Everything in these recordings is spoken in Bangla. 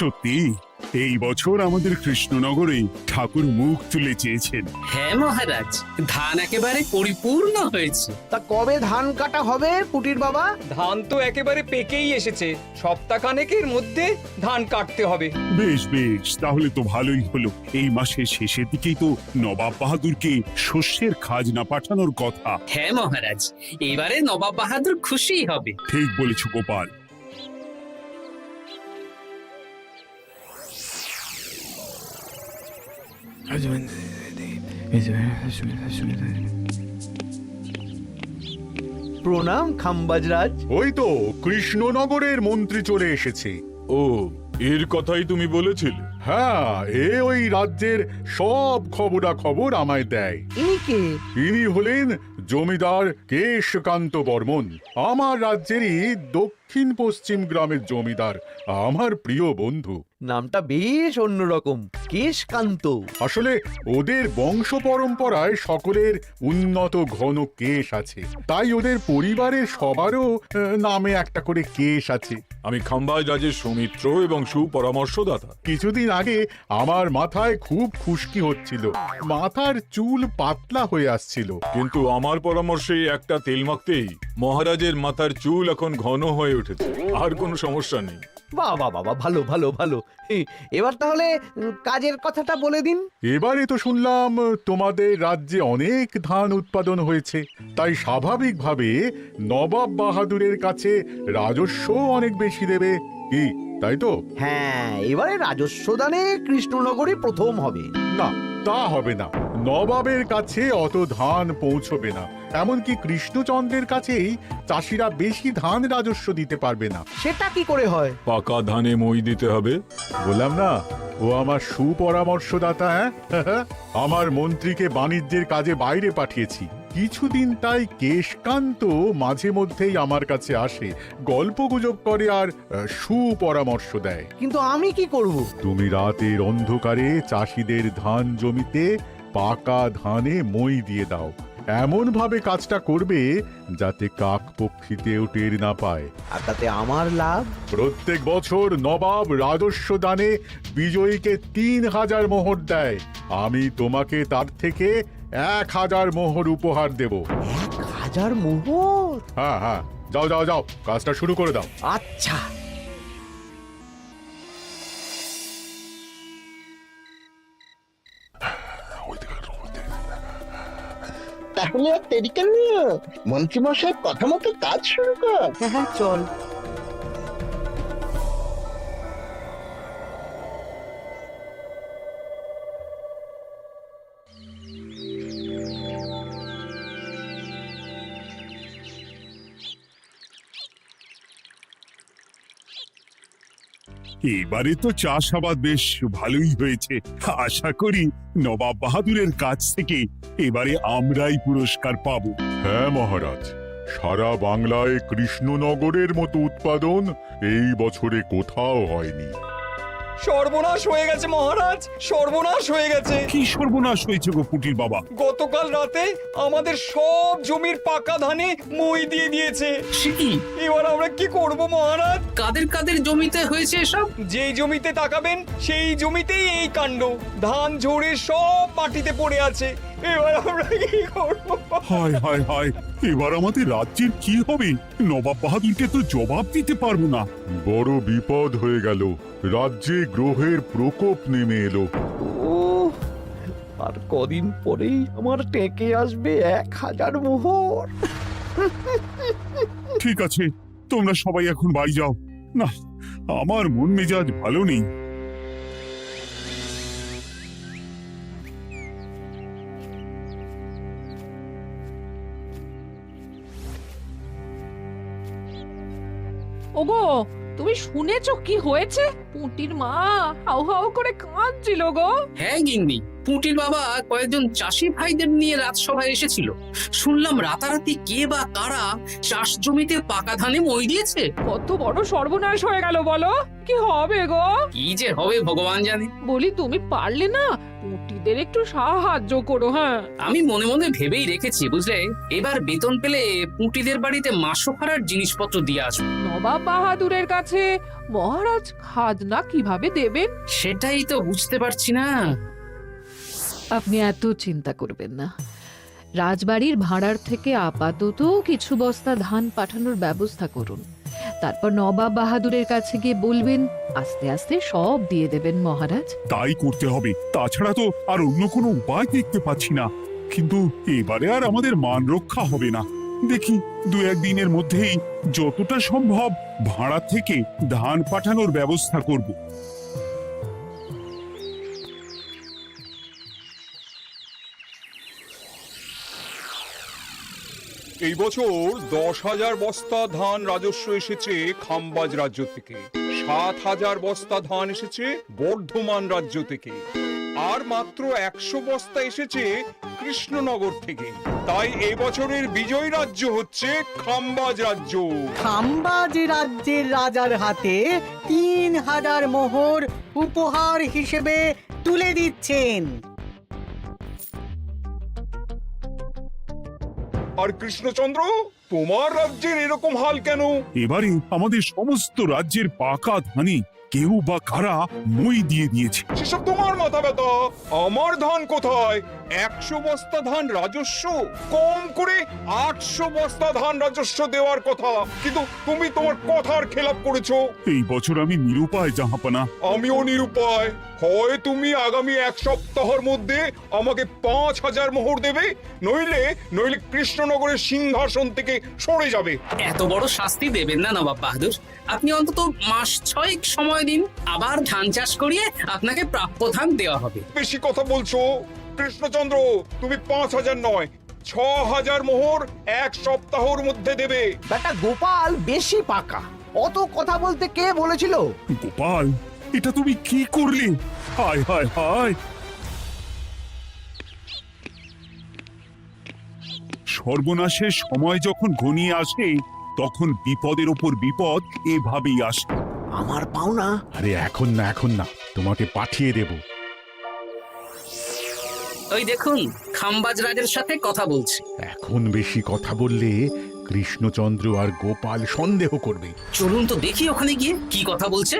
সত্যি এই বছর আমাদের কৃষ্ণনগরে ঠাকুর মুখ তুলে চেয়েছেন। হ্যাঁ মহারাজ, ধান একেবারে পরিপূর্ণ হয়েছে। তা কবে ধান কাটা হবে পুটির বাবা? ধান তো একেবারে পেকেই এসেছে, সপ্তাহখানেকের মধ্যে ধান কাটতে হবে। বেশ বেশ, তাহলে তো ভালোই হলো। এই মাসের শেষের দিকেই তো নবাব বাহাদুরকে শস্যের খাজনা পাঠানোর কথা। হ্যাঁ মহারাজ, এবারে নবাব বাহাদুর খুশি হবে। ঠিক বলেছ গোপাল। প্রণাম খাম্বাজরাজ। ওই তো কৃষ্ণনগরের মন্ত্রী চলে এসেছে। ও, এর কথাই তুমি বলেছিলে? হ্যাঁ, ওই রাজ্যের সব খবরাখবর আমায় দেয়। ইনি কে? ইনি হলেন জমিদার কেশকান্ত বর্মন, আমার রাজ্যেরই দক্ষিণ পশ্চিম গ্রামের জমিদার, আমার প্রিয় বন্ধু। নামটা বেশ অন্যরকম, কেশকান্ত। আসলে ওদের বংশ পরম্পরায় সকলের উন্নত ঘন কেশ আছে, তাই ওদের পরিবারের সবারও নামে একটা করে কেশ আছে। আমি খাম্বাজ রাজের সৌমিত্র এবং সুপরামর্শদাতা। কিছুদিন আগে আমার মাথায় খুব খুশকি হচ্ছিল, মাথার চুল পাতলা হয়ে আসছিল। কিন্তু আমার পরামর্শে একটা তেল মাখতেই মহারাজের মাথার চুল এখন ঘন হয়ে উঠেছে, আর কোনো সমস্যা নেই। বাহ বাহ বাহ, ভালো ভালো ভালো। এবার তাহলে কাজের কথাটা বলে দিন। এবারে তো শুনলাম তোমাদের রাজ্যে অনেক ধান উৎপাদন হয়েছে, তাই স্বাভাবিকভাবে নবাব বাহাদুরের কাছে রাজস্ব অনেক বেশি দেবে, কি তাই তো? হ্যাঁ, এবারে রাজস্ব দানে কৃষ্ণনগরই প্রথম হবে। না, তা হবে না। নবাবের কাছে অত ধান পৌঁছবে না, এমনকি কৃষ্ণচন্দ্রের কাছেই চাষিরা বেশি ধান রাজস্ব দিতে পারবে না। সেটা কি করে হয়? পাকা ধানে মই দিতে হবে। বললাম না, ও আমার সুপরামর্শদাতা। হ্যাঁ, আমার মন্ত্রীকে বাণিজ্যের কাজে বাইরে পাঠিয়েছি কিছুদিন, তাই কেশকান্ত মাঝে মধ্যেই আমার কাছে আসে, গল্পগুজব করে আর সুপরামর্শ দেয়। কিন্তু আমি কি করব? তুমি রাতের অন্ধকারে চাষিদের ধান জমিতে পাকা ধানে মই দিয়ে দাও, এমন ভাবে কাজটা করবে যাতে কাক পক্ষীতেও টের না পায়। আর তাতে আমার লাভ? প্রত্যেক বছর নবাব রাজস্ব দানে বিজয়ীকে 3000 মোহর দেয়, আমি তোমাকে তার থেকে 1000 মোহর উপহার দেব। 1000 মোহর? হ্যাঁ হ্যাঁ, যাও যাও যাও, কাজটা শুরু করে দাও। আচ্ছা। তাহলে আর দেরি কেন, মন্ত্রীমশাই কথা মতো কাজ শুরু কর। হ্যাঁ চল। এবারে তো চাষাবাদ বেশ ভালোই হয়েছে। আশা করি নবাব বাহাদুরের কাছ থেকে এবারে আমরাই পুরস্কার পাবো। হ্যাঁ মহারাজ, সারা বাংলায় কৃষ্ণনগরের মতো উৎপাদন এই বছরে কোথাও হয়নি। সর্বনাশ হয়ে গেছে মহারাজ, সর্বনাশ হয়ে গেছে। কি সর্বনাশ হয়েছে গো পুটির বাবা? গতকাল রাতে আমাদের সব জমির পাকা ধানে মই দিয়ে দিয়েছে। সে কি? এবার আমরা কি করব মহারাজ? কাদের কাদের জমিতে হয়েছে এসব? যেই জমিতে তাকাবেন সেই জমিতেই এই কাণ্ড, ধান ঝরে সব মাটিতে পড়ে আছে। এবার আমরা কি করব? হায় হায় হায়, এবার আমাদের রাজ্যের কি হবে? নবাব বাহাদুরকে তো জবাব দিতে পারবো না। বড় বিপদ হয়ে গেল, রাজ্যে গ্রহের প্রকোপ নেমে এলো। ও, আর কদিন পরেই আমার টেকে আসবে 1000 মোহর। ঠিক আছে, তোমরা সবাই এখন বাড়ি যাও। না, আমার মন মেজাজ ভালো নেই। ওগো, তুমি শুনেছো কি হয়েছে? পুঁটির মা হাউ হাউ করে কাঁদছিল গো। হ্যাঁ গিন্নি, পুঁটির বাবা কয়েকজন চাষি ভাইদের নিয়ে রাজসভায় এসেছিল। শুনলাম রাতারাতি কে বা কারা চাষ জমিতে পাকা ধানে মই দিয়েছে। কত বড় সর্বনাশ হয়ে গেল বলো? কি হবে গো? কি যে হবে ভগবান জানে। বলি তুমি পারলে না পুঁটির এদের একটু সাহায্য করো। হ্যাঁ, আমি মনে মনে ভেবেই রেখেছি বুঝলে, এবার বেতন পেলে পুঁটিদের বাড়িতে মাসোহারার জিনিসপত্র দিয়ে আসবো। নবাব বাহাদুরের কাছে মহারাজ খাজনা কিভাবে দেবেন? সেটাই তো বুঝতে পারছি না। আপনি এত চিন্তা করবেন না। রাজবাড়ির ভাড়ার থেকে আপাতত কিছু বস্তা ধান পাঠানোর ব্যবস্থা করুন। তারপর নবাব বাহাদুরের কাছে গিয়ে বলবেন, আস্তে আস্তে সব দিয়ে দেবেন মহারাজ। তাই করতে হবে, তাছাড়া তো আর অন্য কোনো উপায় দেখতে পাচ্ছি না। কিন্তু এবারে আর আমাদের মান রক্ষা হবে না। দেখি 2-1 দিনের মধ্যেই যতটা সম্ভব ভাড়া থেকে ধান পাঠানোর ব্যবস্থা করব। এই বছর 10,000 বস্তা ধান রাজস্ব এসেছে খাম্বাজ রাজ্য থেকে, 7,000 বস্তা ধান এসেছে বর্ধমান রাজ্য থেকে, আর মাত্র 100 বস্তা এসেছে কৃষ্ণনগর থেকে। তাই এই বছরের বিজয়ী রাজ্য হচ্ছে খাম্বাজ রাজ্য। খাম্বাজ রাজ্যের রাজার হাতে 3,000 মোহর উপহার হিসেবে তুলে দিচ্ছেন। আর কৃষ্ণচন্দ্র, তোমার রাজ্যের এরকম হাল কেন? এবারে আমাদের সমস্ত রাজ্যের পাকা ধানে কেউ বা কারা মই দিয়ে দিয়েছে। সেসব তোমার মাথা ব্যথা, আমার ধান কোথায়? 100 বস্তা ধান রাজস্ব, কম করে 800 বস্তা ধান রাজস্ব দেওয়ার কথা, কিন্তু তুমি তোমার কথার খেলাপ করেছো। এই বছর আমি নিরুপায় জাহাপানা। আমিও নিরুপায়। হয় তুমি আগামী 1 সপ্তাহের মধ্যে আমাকে 5,000 মোহর দেবে, নইলে কৃষ্ণনগরের সিংহাসন থেকে সরে যাবে। এত বড় শাস্তি দেবেন না নবাব বাহাদুর, আপনি অন্তত মাস 6 সময় দিন, আবার ধান চাষ করিয়ে আপনাকে প্রাপ্য ধান দেওয়া হবে। বেশি কথা বলছো কৃষ্ণচন্দ্র, তুমি 5,000 নয় 6,000 মোহর 1 সপ্তাহের মধ্যে দেবে। বেটা গোপাল বেশি পাকা, অত কথা বলতে কে বলেছিল? গোপাল, এটা তুমি কি করলে? হায় হায় হায়! সর্বনাশের সময় যখন ঘনিয়ে আসে, তখন বিপদের ওপর বিপদ এভাবেই আসে। আমার পাওনা। আরে এখন না, তোমাকে পাঠিয়ে দেব। ওই দেখুন, খাম্বাজ রাজের সাথে কথা বলছে। এখন বেশি কথা বললে কৃষ্ণচন্দ্র আর গোপাল সন্দেহ করবে। চলুন তো দেখি ওখানে গিয়ে কি কথা বলছে।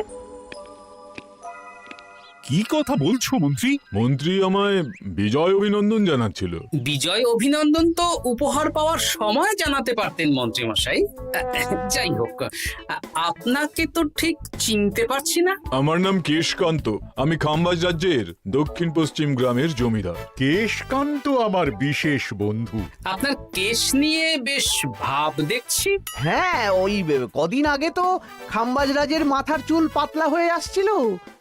কি কথা বলছো মন্ত্রী? মন্ত্রী আমায় বিজয় অভিনন্দন জানাচ্ছিল। বিজয় অভিনন্দন তো উপহার পাওয়ার সময় জানাতে পারতেন মন্ত্রী মশাই। যাই হোক, আপনাকে তো ঠিক চিনতে পারছি না। আমার নাম কেশকান্ত, আমি খাম্বাজ রাজ্যের দক্ষিণ পশ্চিম গ্রামের জমিদার। কেশকান্ত আমার বিশেষ বন্ধু। আপনার কেশ নিয়ে বেশ ভাব দেখছি। হ্যাঁ, ওই কদিন আগে তো খাম্বাজ রাজের মাথার চুল পাতলা হয়ে আসছিল,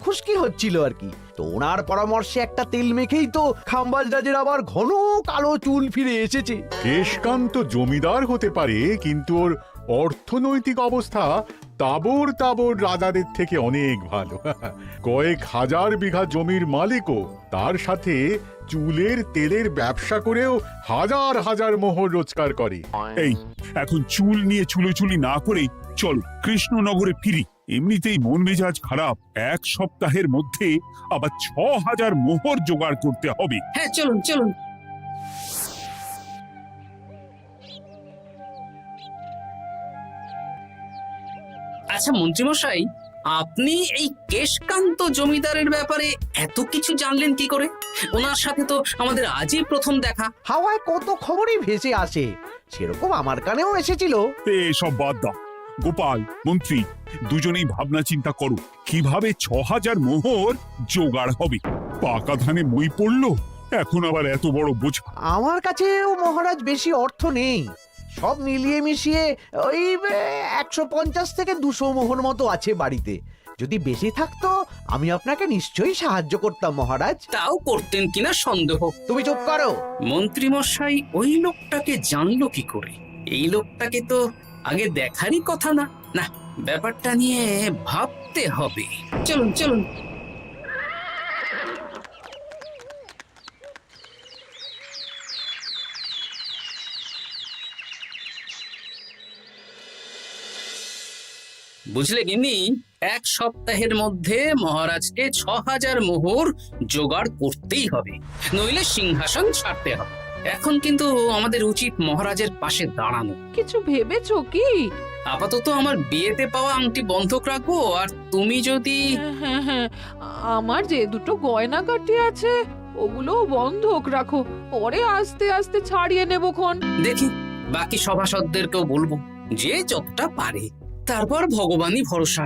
খুশকি হচ্ছিল আর কি। তো ওনার পরামর্শে একটা তেল মেখেই তো খাম্বাজ রাজের আবার ঘন কালো চুল ফিরে এসেছে। কেশকান্ত জমিদার হতে পারে, কিন্তু ওর অর্থনৈতিক অবস্থা তাবর রাজাদের থেকে অনেক ভালো। কয়েক হাজার বিঘা জমির মালিকও, তার সাথে চুলের তেলের ব্যবসা করেও হাজার হাজার মোহর রোজগার করে। এই, এখন চুল নিয়ে চুলোচুলি না করে চলো কৃষ্ণনগরে ফিরি। এমনিতেই মন মেজাজ খারাপ, 1 সপ্তাহের মধ্যে আবার 6,000 মোহর জোগাড় করতে হবে। হ্যাঁ, চলুন চলুন। আচ্ছা মন্ত্রীমশাই, আপনি এই কেশকান্ত জমিদারের ব্যাপারে এত কিছু জানলেন কি করে? ওনার সাথে তো আমাদের আজই প্রথম দেখা। হাওয়ায় কত খবরই ভেসে আসে, সেরকম আমার কানেও এসেছিল। সব বাদ দাও। গোপাল, মন্ত্রী, দুজনেই ভাবনা চিন্তা করো কিভাবে 6,000 মোহর জোগাড় হবে। পাকা ধানে মই পড়লো, এখন আবার এত বড় বোঝা। আমার কাছেও মহারাজ বেশি অর্থ নেই, সব মিলিয়ে মিশিয়ে ওই 150 থেকে 200 মোহর মতো আছে বাড়িতে। যদি বেশি থাকতো আমি আপনাকে নিশ্চয়ই সাহায্য করতাম মহারাজ। তাও করতেন কিনা সন্দেহ। তুমি চুপ করো। মন্ত্রীমশাই ওই লোকটাকে জানলো কি করে? এই লোকটাকে তো আগে দেখারই কথা না। না, ব্যাপারটা নিয়ে ভাবতে হবে। চলুন চলুন। বুঝলে গিন্নি, 1 সপ্তাহের মধ্যে মহারাজকে 6000 মোহর জোগাড় করতেই হবে, নইলে সিংহাসন ছাড়তে হবে। এখন কিন্তু আমাদের উচিত মহারাজের পাশে দাঁড়ানো। কিছু ভেবেছো কি? আপাতত আমার বিয়েতে পাওয়া আংটি বন্ধক রাখবো, আর তুমি যদি হ্যাঁ হ্যাঁ, আমার যে দুটো গয়নাগাটি আছে ওগুলো বন্ধক রাখো, পরে আস্তে আস্তে ছাড়িয়ে নেবক্ষণ। দেখি বাকি সভাসদদেরকেও বলবো, যে যতটা পারে, তারপর ভগবানই ভরসা।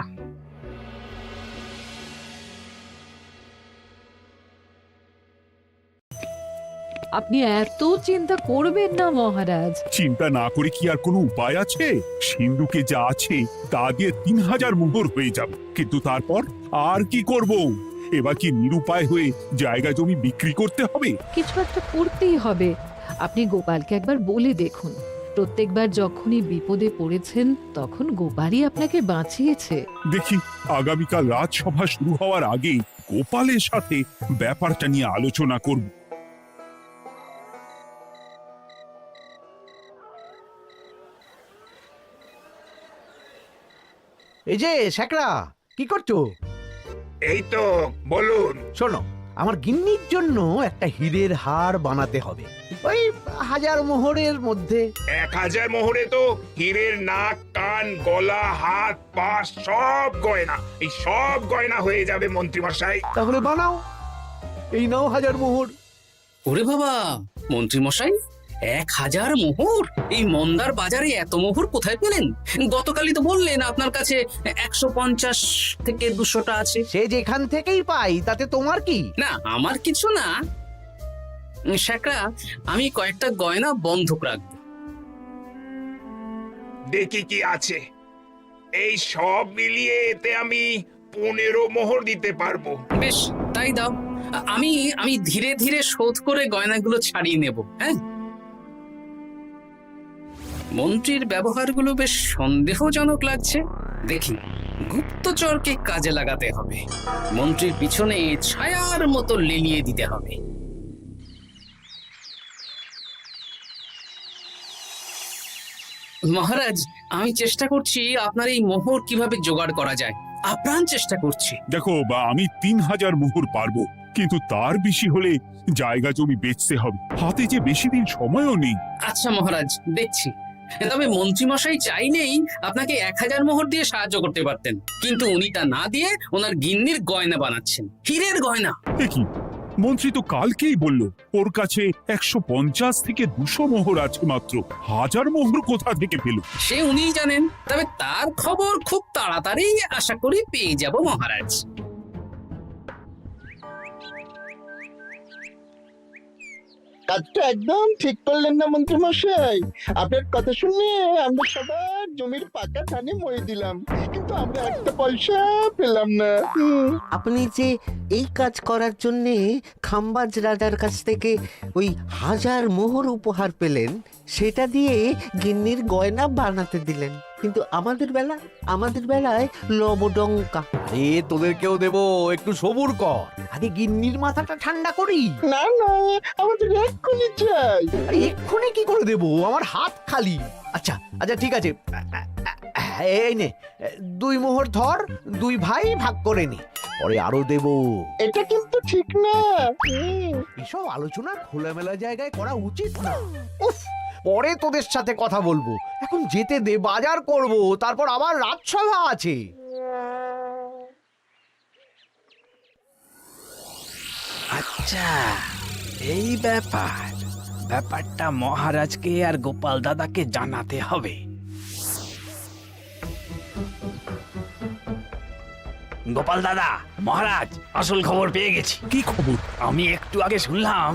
আপনি এত চিন্তা করবেন না মহারাজ। চিন্তা না করে কি আর কোনো উপায় আছে? সিন্ধুকে যা আছে তা দিয়ে 3000 মোহর হয়ে যাবে, কিন্তু তারপর আর কি করব? এবার কি নিরুপায় হয়ে জায়গা জমি বিক্রি করতে হবে? কিছু একটা করতেই হবে। আপনি গোপালকে একবার বলে দেখুন, প্রত্যেকবার যখনই বিপদে পড়েছেন তখন গোপালই আপনাকে বাঁচিয়েছে। দেখি আগামীকাল রাজসভা শুরু হওয়ার আগেই গোপালের সাথে ব্যাপারটা নিয়ে আলোচনা করব। এই যে শেখরা, কি করছো? এই তো, বলুন। শোনো, আমার গিন্নির জন্য একটা হীরের হার বানাতে হবে, ওই 1000 মোহরের মধ্যে। 1000 মোহরে তো হীরের নাক, কান, গলা, হাত, পা সব গয়না, এই সব গয়না হয়ে যাবে মন্ত্রী মশাই। তাহলে বানাও, এই নাও 1000 মোহর। ওরে বাবা, মন্ত্রী মশাই, 1000 মোহর! এই মন্দার বাজারে এত মোহর কোথায় পেলেন? গতকালই তো বললেন আপনার কাছে 150 থেকে 200টা আছে। সে যেখান থেকেই পাই, তাতে তোমার কি? না, আমার কিছু না। শেখরা, আমি কয়েকটা গয়না বন্ধক রাখবো। দেখি কি আছে। এই সব মিলিয়ে এতে আমি 15 মোহর দিতে পারবো। বেশ, তাই দাও। আমি আমি ধীরে ধীরে শোধ করে গয়নাগুলো ছাড়িয়ে নেব। হ্যাঁ, মন্ত্রীর ব্যবহারগুলো বেশ সন্দেহজনক লাগছে। দেখি, গুপ্তচরকে কাজে লাগাতে হবে, মন্ত্রীর পিছনে ছায়ার মতো লেলিয়ে দিতে হবে। মহারাজ, আমি চেষ্টা করছি আপনার এই মোহর কিভাবে জোগাড় করা যায়, আপ্রাণ চেষ্টা করছি। দেখো, বা আমি 3000 মোহর পারবো, কিন্তু তার বেশি হলে জায়গা জমি বেচতে হবে, হাতে যে বেশি দিন সময়ও নেই। আচ্ছা মহারাজ, দেখছি। তবে মন্ত্রী মশাই চাইলেই আপনাকে 1000 মোহর দিয়ে সাহায্য করতে পারতেন, কিন্তু উনি তা না দিয়ে ওনার গিন্নির গয়না বানাচ্ছেন, হীরের গয়না। দেখি, মন্ত্রী তো কালকেই বলল ওর কাছে 150 থেকে 200 মোহর আছে মাত্র। 1000 মোহর কোথা থেকে পেল? সে উনিই জানেন, তবে তার খবর খুব তাড়াতাড়ি আশা করি পেয়ে যাব মহারাজ। কাজটা একদম ঠিক করলেন না মন্ত্রী মশাই? আপনার কথা শুনে আমরা সবার জমির পাকা ধানে মই দিলাম, কিন্তু আমরা একটা পয়সা পেলাম না। আপনি যে এই কাজ করার জন্য খাম্বাজ রাজার কাছ থেকে ওই 1000 মোহর উপহার পেলেন, সেটা দিয়ে গিন্নির গয়না বানাতে দিলেন, কিন্তু আমাদের বেলায় লবডঙ্কা। এ তোদেরকেও দেবো, একটু সবুর কর, আগে গিন্নির মাথাটা ঠান্ডা করি। না না, আমাদের এক্ষুনি চাই। আরে এক্ষুনি কি করে দেবো, আমার হাত খালি। আচ্ছা আচ্ছা, ঠিক আছে, এই নে 2 মোহর ধর, 2 ভাই ভাগ করে নে, পরে আরো দেবো। এটা কিন্তু ঠিক না। এসব আলোচনা খোলামেলা জায়গায় করা উচিত না। উফ, পরে তোদের সাথে কথা বলবো, এখন যেতে দে, বাজার করব, তারপর আবার রাজসভা আছে। আচ্ছা, এই ব্যাপারটা মহারাজকে আর গোপাল দাদাকে জানাতে হবে। গোপাল দাদা, মহারাজ আসল খবর পেয়ে গেছি। কি খবর? আমি একটু আগে শুনলাম।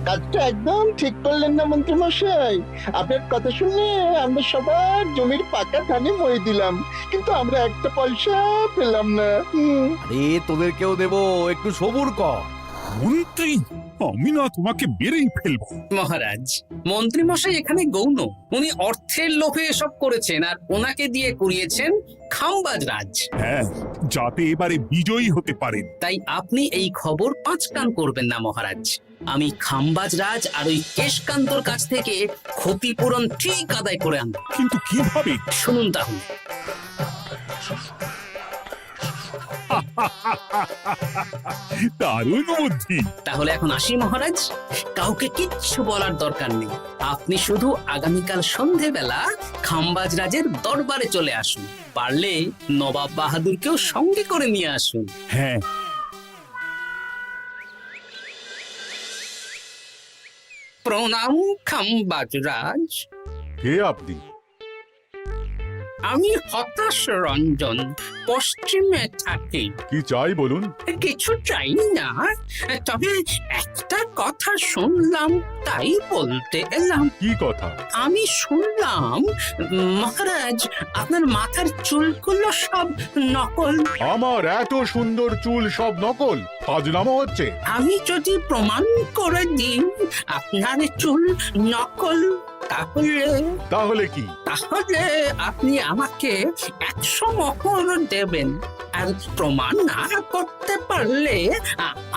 কাজটা একদম ঠিক করলেন না মন্ত্রী মশাই? আপনার কথা শুনে আমরা সবার জমির পাকা ধানে মই দিলাম, কিন্তু আমরা একটা পয়সা পেলাম না। আরে তোদেরকেও দেবো, একটু সবুর কর। মন্ত্রী, আমি না তোমাকে বেরেই ফেলবো। মহারাজ, মন্ত্রী মশাই এখানে গৌণ, উনি অর্থের লোভে এসব করেছেন, আর ওনাকে দিয়ে করিয়েছেন খাম্বাজ রাজ। হ্যাঁ, যাতে এবারে বিজয়ী হতে পারেন। তাই আপনি এই খবর 5 কান করবেন না মহারাজ। আমি খাম্বাজ রাজ আর ওই কেশকান্তর কাছ থেকে ক্ষতিপূরণ ঠিক আদায় করে আনব। কিন্তু কিভাবে? শুনুন তাহলে। দারুণ বুদ্ধি। তাহলে এখন আসি মহারাজ, কাউকে কিচ্ছু বলার দরকার নেই। আপনি শুধু আগামীকাল সন্ধেবেলা খাম্বাজ রাজের দরবারে চলে আসুন, পারলে নবাব বাহাদুরকেও সঙ্গে করে নিয়ে আসুন। হ্যাঁ, প্রণাম খাম্বাজ রাজ। কে আপনি? আমি হতাশ রঞ্জন, পশ্চিমে থাকি। কি চাই বলুন? কিছু চাই না, তবে একটা কথা শুনলাম তাই বলতে এলাম। কি কথা? আমি শুনলাম মহারাজ আপনার মাথার চুলগুলো সব নকল। আমার এত সুন্দর চুল সব নকল? ফাজলামো হচ্ছে। আমি যদি প্রমাণ করে দিই আপনার চুল নকল, তাহলে কি? তাহলে আপনি আমাকে 100 মোহর দেবেন, আর প্রমাণ না করতে পারলে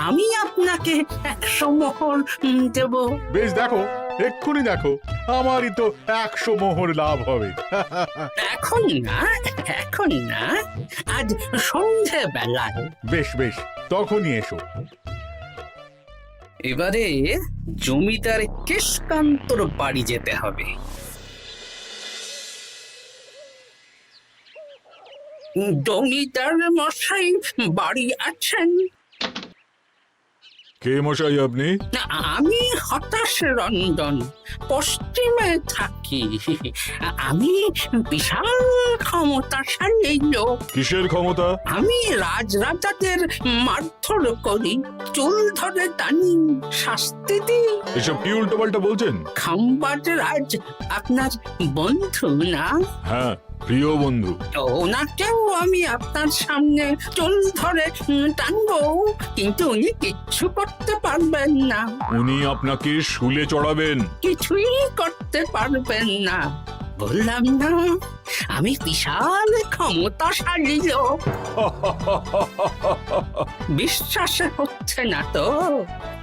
আমি আপনাকে 100 মোহর দেব। বেশ, দেখো, এক্ষুনি দেখো, আমারই তো 100 মোহর লাভ হবে। এখন না, এখন না, আজ সন্ধেবেলায়। বেশ বেশ, তখনই এসো। এবারে জমিদার কেশকান্তর বাড়ি যেতে হবে। জমিদার মশাই বাড়ি আছেন? কে মশাই আপনি? আমি হতাশ রঞ্জন, পশ্চিমে থাকি। আমি বিশাল ক্ষমতাশালী লোক। কিসের ক্ষমতা? আমি রাজরাজাদের মারধর করি, চুল ধরে টানি, শাস্তি দিই। এসব কি উল্টোপাল্টা বলছেন? খাম্বাজ রাজ আপনার বন্ধু না? হ্যাঁ, প্রিয় বন্ধু। ওনাকেও আমি আপনার সামনে চুল ধরে টানবো, কিন্তু উনি কিচ্ছু করতে পারবেন না। উনি আপনাকে শুলে চড়াবেন। কিছুই করতে পারবেন না, বললাম না আমি বিশাল ক্ষমতাশালী লোক। বিশ্বাস হচ্ছে না তো?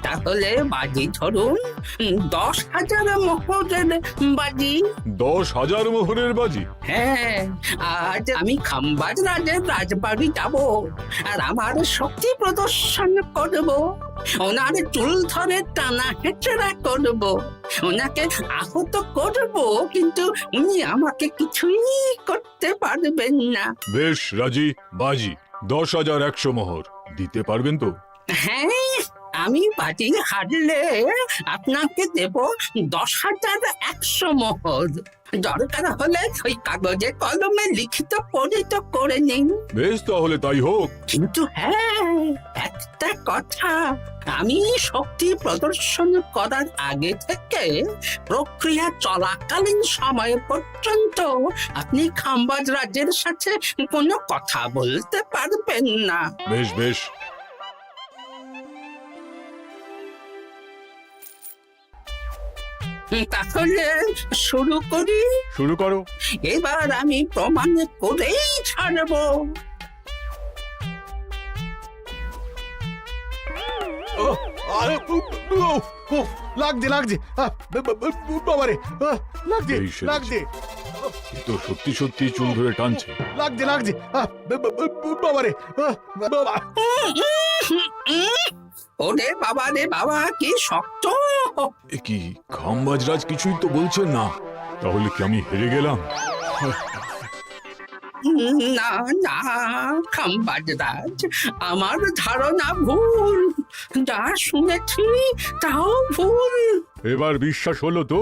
তাহলে বাজি ধরুন, 10,000 মোহরের বাজি। 10,000 মোহরের বাজি? হ্যাঁ, আজ আমি খাম্বাজ রাজের রাজবাড়ি যাব, আর আমার শক্তি প্রদর্শন করব, ওনার চুল ধরে টানা হেঁচড়া করব, ওনাকে আহত করব, কিন্তু উনি আমাকে কিছুই করতে পারবেন না। বেশ রাজি, বাজি 10,100 মোহর দিতে পারবেন তো? হ্যাঁ, আমি বাজি হারলে আপনাকে দেব 10,100 মোহর। দরকার হলে ওই কাগজে কলমে লিখিত পরিত করে নিন। বেশ, তাহলে তাই হোক। কিন্তু হ্যাঁ, একটা কথা, আমি শক্তি প্রদর্শন করার আগে থেকে প্রক্রিয়া চলাকালীন সময় পর্যন্ত আপনি খাম্বাজ রাজের সাথে কোনো কথা বলতে পারবেন না। বেশ বেশ। তাহলে শুরু করি। শুরু করো। এবার আমি প্রমাণ করেই ছাড়বো। লাগছে লাগছে, বাবারে, লাগছে এই সেরেছে। লাগছে, এ তো সত্যি সত্যি চুল ধরে টানছে। লাগছে লাগছে, বাবারে, বাবা। ওরে বাবা রে বাবা, কি শক্ত! এ কি, খাম্বাজরাজ কিছুই তো বলছেন না? তাহলে কি আমি হেরে গেলাম? না না খাম্বাজ রাজ, আমার ধারণা ভুল, যা শুনেছি তাও ভুল। এবার বিশ্বাস হলো তো?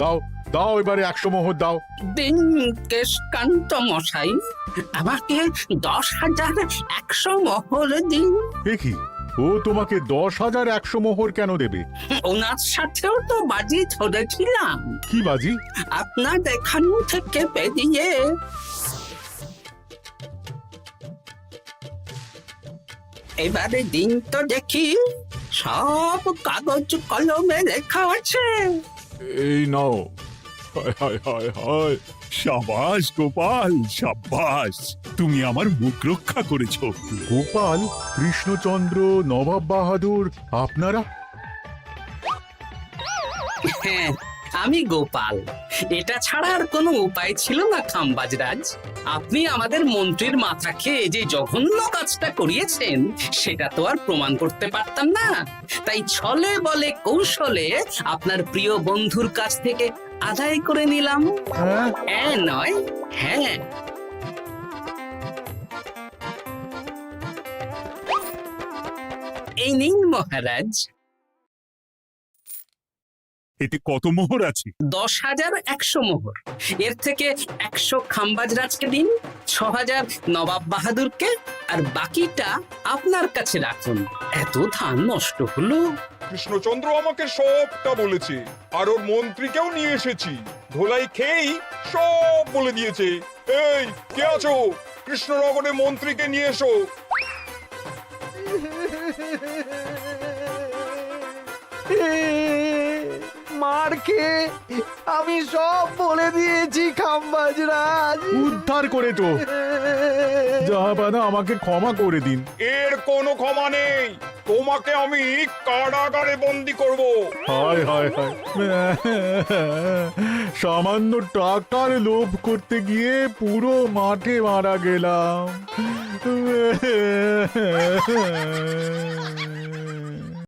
দাও দাও, এবারে 100 মোহর দাও। দিন কেশকান্ত মশাই, আমাকে 10,100 মোহর দিন। এ কি, ও তোমাকে 10,100 মোহর কেন দেবে? ওনার সাথেও তো বাজি ধরেছিলাম। কি বাজি? আপনার এখান থেকে বেরিয়ে এবারে দিন তো দেখি, সব কাগজ কলমে লেখা আছে। এই নাও। হায় হায় হায় হায়। সাবাস গোপাল, সাবাস, তুমি আমার মুখ রক্ষা করেছো। গোপাল, কৃষ্ণচন্দ্র, নবাব বাহাদুর, আপনারা? হ্যাঁ, আমি গোপাল। এটা ছাড়া আর কোনো উপায় ছিল না খাম্বাজরাজ। আপনি আমাদের মন্ত্রীর মাথা খেয়ে যে জঘন্য কাজটা করিয়েছেন সেটা তো আর প্রমাণ করতে পারতাম না, তাই ছলে বলে কৌশলে আপনার প্রিয় বন্ধুর কাছ থেকে আদায় করে নিলাম। হ্যাঁ নয়, হ্যাঁ। এই নিন মহারাজ। এতে কত মোহর আছে? 10,100 মোহর। এর থেকে 100 খাম্বাজরাজকে দিন, 6,000 নবাব বাহাদুরকে, আর বাকিটা আপনার কাছে রাখুন। এত ধান নষ্ট হলো। কৃষ্ণচন্দ্র আমাকে সবটা বলেছে, আর ওর মন্ত্রীকেও নিয়ে এসেছি। ধোলাই খেয়েই সব বলে দিয়েছে। এই কে আছো? কৃষ্ণনগরে মন্ত্রীকে নিয়ে এসো। মার খেয়ে আমি সব বলে দিয়েছি খাম্বাজরাজ। উদ্ধার করে তো জাহাপানা, আমাকে ক্ষমা করে দিন। এর কোনো ক্ষমা নেই। তোমাকে আমি কারাগারে বন্দি করব। হায় হায় হায়, সামান্য টাকার লোভ করতে গিয়ে পুরো মাঠে মারা গেলাম।